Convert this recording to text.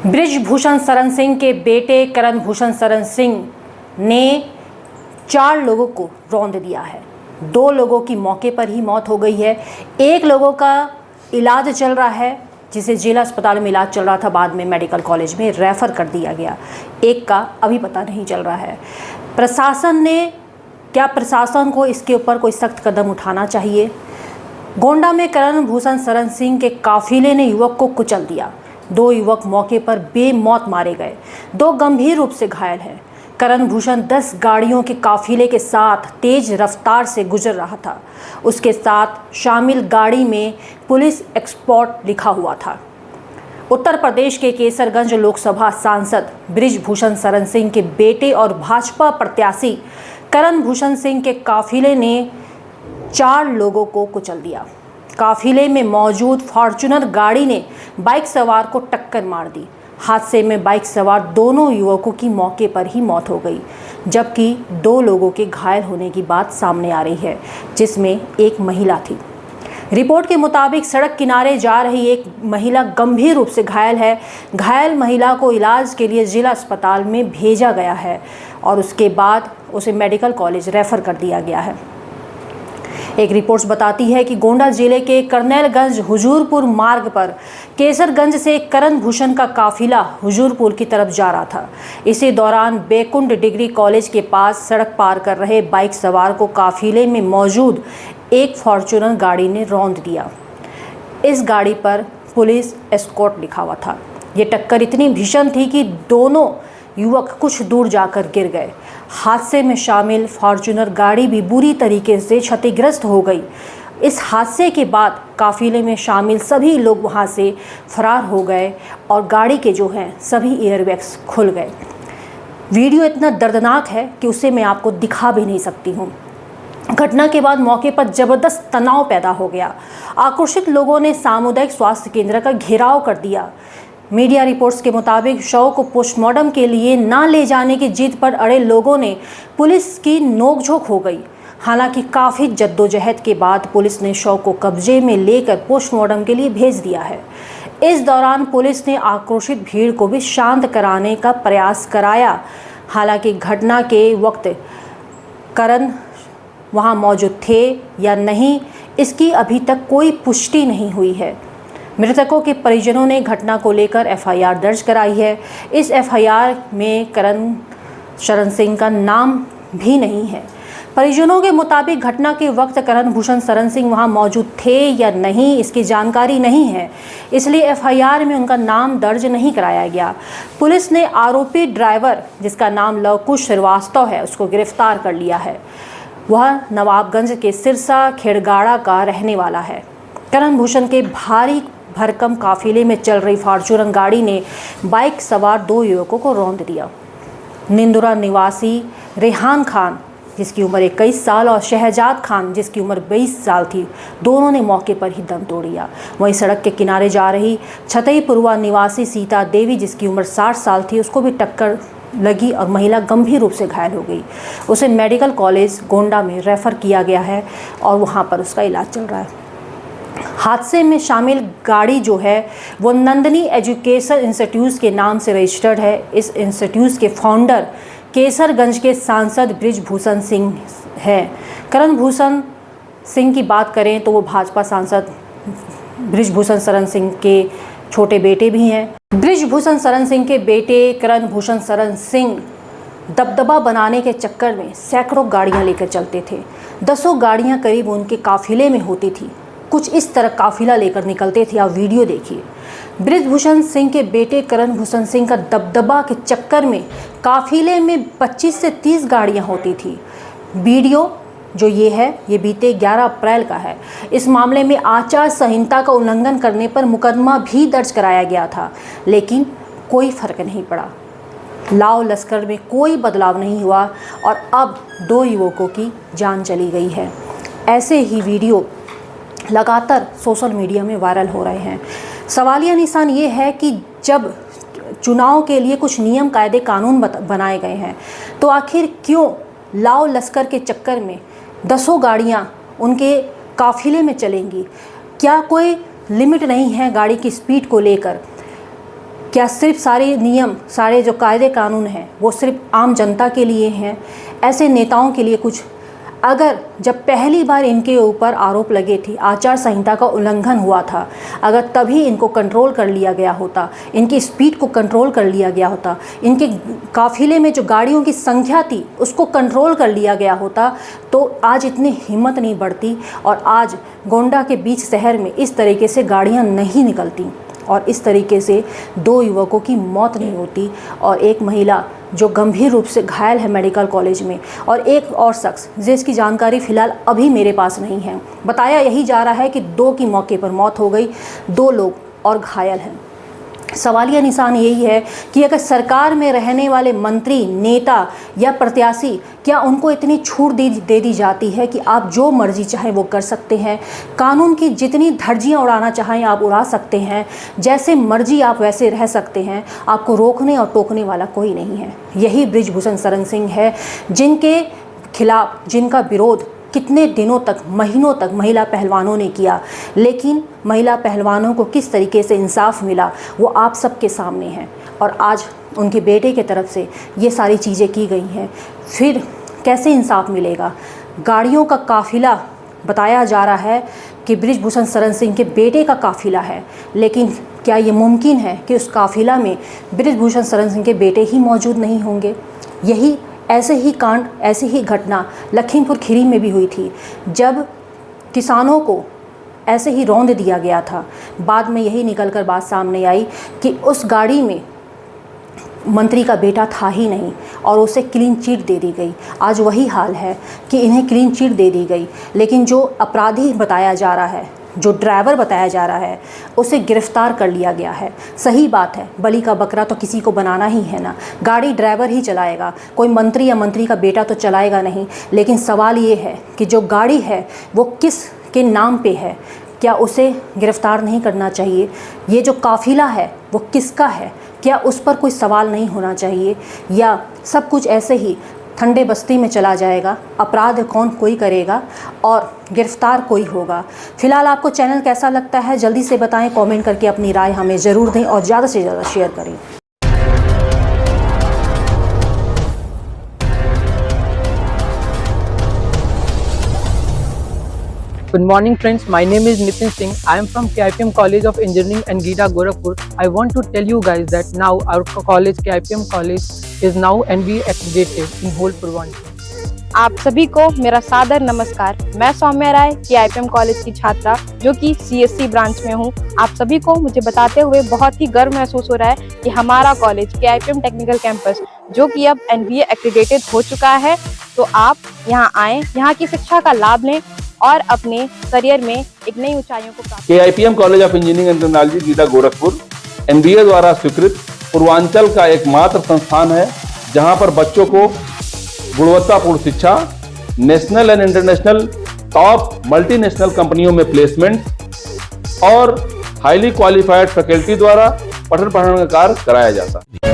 बृजभूषण शरण सिंह के बेटे करण भूषण शरण सिंह ने 4 लोगों को रौंद दिया है। 2 लोगों की मौके पर ही मौत हो गई है। 1 लोगों का इलाज चल रहा है, जिसे जिला अस्पताल में इलाज चल रहा था, बाद में मेडिकल कॉलेज में रेफ़र कर दिया गया। 1 का अभी पता नहीं चल रहा है। प्रशासन को इसके ऊपर कोई सख्त कदम उठाना चाहिए। गोंडा में करण भूषण शरण सिंह के काफिले ने युवक को कुचल दिया। 2 युवक मौके पर बेमौत मारे गए, 2 गंभीर रूप से घायल हैं। करण भूषण 10 गाड़ियों के काफिले के साथ तेज रफ्तार से गुजर रहा था। उसके साथ शामिल गाड़ी में पुलिस एक्सपोर्ट लिखा हुआ था। उत्तर प्रदेश के केसरगंज लोकसभा सांसद बृजभूषण शरण सिंह के बेटे और भाजपा प्रत्याशी करण भूषण सिंह के काफिले ने 4 लोगों को कुचल दिया। काफिले में मौजूद फॉर्च्यूनर गाड़ी ने बाइक सवार को टक्कर मार दी। हादसे में बाइक सवार दोनों युवकों की मौके पर ही मौत हो गई, जबकि 2 लोगों के घायल होने की बात सामने आ रही है, जिसमें एक महिला थी। रिपोर्ट के मुताबिक सड़क किनारे जा रही एक महिला गंभीर रूप से घायल है। घायल महिला को इलाज के लिए जिला अस्पताल में भेजा गया है और उसके बाद उसे मेडिकल कॉलेज रेफर कर दिया गया है। एक रिपोर्ट बताती है कि गोंडा जिले के करनैलगंज हुजूरपुर मार्ग पर केसरगंज से करण भूषण का काफिला हुजूरपुर की तरफ जा रहा था। इसी दौरान बैकुंठ डिग्री कॉलेज के पास सड़क पार कर रहे बाइक सवार को काफिले में मौजूद एक फॉर्च्यूनर गाड़ी ने रौंद दिया। इस गाड़ी पर पुलिस एस्कॉर्ट लिखा हुआ था। ये टक्कर इतनी भीषण थी कि दोनों युवक कुछ दूर जाकर गिर गए। हादसे में शामिल फॉर्च्यूनर गाड़ी भी बुरी तरीके से क्षतिग्रस्त हो गई। इस हादसे के बाद काफिले में शामिल सभी लोग वहां से फरार हो गए और गाड़ी के जो हैं सभी एयरबैग्स खुल गए। वीडियो इतना दर्दनाक है कि उसे मैं आपको दिखा भी नहीं सकती हूँ। घटना के बाद मौके पर जबरदस्त तनाव पैदा हो गया। आक्रोशित लोगों ने सामुदायिक स्वास्थ्य केंद्र का घेराव कर दिया। मीडिया रिपोर्ट्स के मुताबिक शव को पोस्टमार्टम के लिए ना ले जाने की जिद पर अड़े लोगों ने पुलिस की नोकझोंक हो गई। हालांकि काफ़ी जद्दोजहद के बाद पुलिस ने शव को कब्जे में लेकर पोस्टमार्टम के लिए भेज दिया है। इस दौरान पुलिस ने आक्रोशित भीड़ को भी शांत कराने का प्रयास कराया। हालांकि घटना के वक्त करण वहां मौजूद थे या नहीं, इसकी अभी तक कोई पुष्टि नहीं हुई है। मृतकों के परिजनों ने घटना को लेकर एफआईआर दर्ज कराई है। इस एफआईआर में करण शरण सिंह का नाम भी नहीं है। परिजनों के मुताबिक घटना के वक्त करण भूषण शरण सिंह वहां मौजूद थे या नहीं, इसकी जानकारी नहीं है, इसलिए एफआईआर में उनका नाम दर्ज नहीं कराया गया। पुलिस ने आरोपी ड्राइवर, जिसका नाम लवकुश श्रीवास्तव है, उसको गिरफ्तार कर लिया है। वह नवाबगंज के सिरसा खेड़गाड़ा का रहने वाला है। करण भूषण के भारी भरकम काफिले में चल रही फॉर्च्यूनर गाड़ी ने बाइक सवार 2 युवकों को रौंद दिया। निंदुरा निवासी रेहान खान, जिसकी उम्र 21 साल, और शहजाद खान, जिसकी उम्र 22 साल थी, दोनों ने मौके पर ही दम तोड़ दिया। वहीं सड़क के किनारे जा रही छतईपुरवा निवासी सीता देवी, जिसकी उम्र 60 साल थी, उसको भी टक्कर लगी और महिला गंभीर रूप से घायल हो गई। उसे मेडिकल कॉलेज गोंडा में रेफ़र किया गया है और वहाँ पर उसका इलाज चल रहा है। हादसे में शामिल गाड़ी जो है वो नंदिनी एजुकेशन इंस्टीट्यूट के नाम से रजिस्टर्ड है। इस इंस्टीट्यूट के फाउंडर केसरगंज के सांसद बृजभूषण सिंह हैं। करण भूषण सिंह की बात करें तो वो भाजपा सांसद बृजभूषण शरण सिंह के छोटे बेटे भी हैं। बृजभूषण शरण सिंह के बेटे करण भूषण शरण सिंह दबदबा बनाने के चक्कर में सैकड़ों गाड़ियां लेकर चलते थे। 10 गाड़ियां करीब उनके काफिले में होती थी। कुछ इस तरह काफिला लेकर निकलते थे। आप वीडियो देखिए। बृजभूषण सिंह के बेटे करण भूषण सिंह का दबदबा के चक्कर में काफिले में 25 से 30 गाड़ियां होती थी। वीडियो जो ये है, ये बीते 11 अप्रैल का है। इस मामले में आचार संहिता का उल्लंघन करने पर मुकदमा भी दर्ज कराया गया था, लेकिन कोई फर्क नहीं पड़ा। लाव लश्कर में कोई बदलाव नहीं हुआ और अब 2 युवकों की जान चली गई है। ऐसे ही वीडियो लगातार सोशल मीडिया में वायरल हो रहे हैं। सवालिया निशान ये है कि जब चुनाव के लिए कुछ नियम कायदे कानून बनाए गए हैं, तो आखिर क्यों लाव लश्कर के चक्कर में 10 गाड़ियां उनके काफिले में चलेंगी? क्या कोई लिमिट नहीं है गाड़ी की स्पीड को लेकर? क्या सिर्फ सारे नियम, सारे जो कायदे कानून हैं वो सिर्फ आम जनता के लिए हैं, ऐसे नेताओं के लिए कुछ? अगर जब पहली बार इनके ऊपर आरोप लगे थे, आचार संहिता का उल्लंघन हुआ था, अगर तभी इनको कंट्रोल कर लिया गया होता, इनकी स्पीड को कंट्रोल कर लिया गया होता, इनके काफिले में जो गाड़ियों की संख्या थी उसको कंट्रोल कर लिया गया होता, तो आज इतनी हिम्मत नहीं बढ़ती और आज गोंडा के बीच शहर में इस तरीके से गाड़ियाँ नहीं निकलती और इस तरीके से 2 युवकों की मौत नहीं होती और एक महिला जो गंभीर रूप से घायल है मेडिकल कॉलेज में, और एक और शख्स जिसकी जानकारी फ़िलहाल अभी मेरे पास नहीं है। बताया यही जा रहा है कि 2 की मौके पर मौत हो गई, 2 लोग और घायल हैं। सवालिया निशान यही है कि अगर सरकार में रहने वाले मंत्री, नेता या प्रत्याशी, क्या उनको इतनी छूट दे दी जाती है कि आप जो मर्जी चाहें वो कर सकते हैं, कानून की जितनी धज्जियां उड़ाना चाहें आप उड़ा सकते हैं, जैसे मर्जी आप वैसे रह सकते हैं, आपको रोकने और टोकने वाला कोई नहीं है। यही बृजभूषण शरण सिंह है, जिनके खिलाफ, जिनका विरोध कितने दिनों तक, महीनों तक महिला पहलवानों ने किया, लेकिन महिला पहलवानों को किस तरीके से इंसाफ मिला वो आप सबके सामने है। और आज उनके बेटे के तरफ से ये सारी चीज़ें की गई हैं, फिर कैसे इंसाफ मिलेगा? गाड़ियों का काफ़िला बताया जा रहा है कि बृजभूषण शरण सिंह के बेटे का काफ़िला है, लेकिन क्या ये मुमकिन है कि उस काफ़िला में बृजभूषण शरण सिंह के बेटे ही मौजूद नहीं होंगे? यही ऐसे ही कांड, ऐसी ही घटना लखीमपुर खीरी में भी हुई थी, जब किसानों को ऐसे ही रौंद दिया गया था। बाद में यही निकलकर बात सामने आई कि उस गाड़ी में मंत्री का बेटा था ही नहीं और उसे क्लीन चिट दे दी गई। आज वही हाल है कि इन्हें क्लीन चिट दे दी गई, लेकिन जो अपराधी बताया जा रहा है, जो ड्राइवर बताया जा रहा है, उसे गिरफ्तार कर लिया गया है। सही बात है, बलि का बकरा तो किसी को बनाना ही है ना, गाड़ी ड्राइवर ही चलाएगा, कोई मंत्री या मंत्री का बेटा तो चलाएगा नहीं। लेकिन सवाल ये है कि जो गाड़ी है वो किस के नाम पे है, क्या उसे गिरफ्तार नहीं करना चाहिए? ये जो काफ़िला है वो किसका है, क्या उस पर कोई सवाल नहीं होना चाहिए? या सब कुछ ऐसे ही ठंडे बस्ती में चला जाएगा, अपराध कौन कोई करेगा और गिरफ्तार कोई होगा? फिलहाल आपको चैनल कैसा लगता है जल्दी से बताएं, कमेंट करके अपनी राय हमें ज़रूर दें और ज़्यादा से ज़्यादा शेयर करें। Good morning friends, my name is Nitin Singh. I am from KIPM College of Engineering and GIDA Gorakhpur. I want to tell you guys that now our college, KIPM College is now NBA accredited in whole Purvanchal. आप सभी को मेरा सादर नमस्कार। मैं सौम्या राय, KIPM college की छात्रा जो कि CSC ब्रांच में हूँ। आप सभी को मुझे बताते हुए बहुत ही गर्व महसूस हो रहा है कि हमारा कॉलेज KIPM टेक्निकल कैंपस जो कि अब NBA एक्रेडिटेड हो चुका है, तो आप यहाँ आएँ, यहाँ की शिक्षा का लाभ लें और अपने करियर में एक नई ऊंचाइयों को प्राप्त। KIPM college of engineering and technology GIDA Gorakhpur NBA द्वारा स्वीकृत पूर्वांचल का एकमात्र संस्थान है जहां पर बच्चों को गुणवत्तापूर्ण शिक्षा, national and international top multinational कंपनियों में प्लेसमेंट और हाईली क्वालिफाइड फैकल्टी द्वारा पठन पाठन का कार्य कराया जाता है।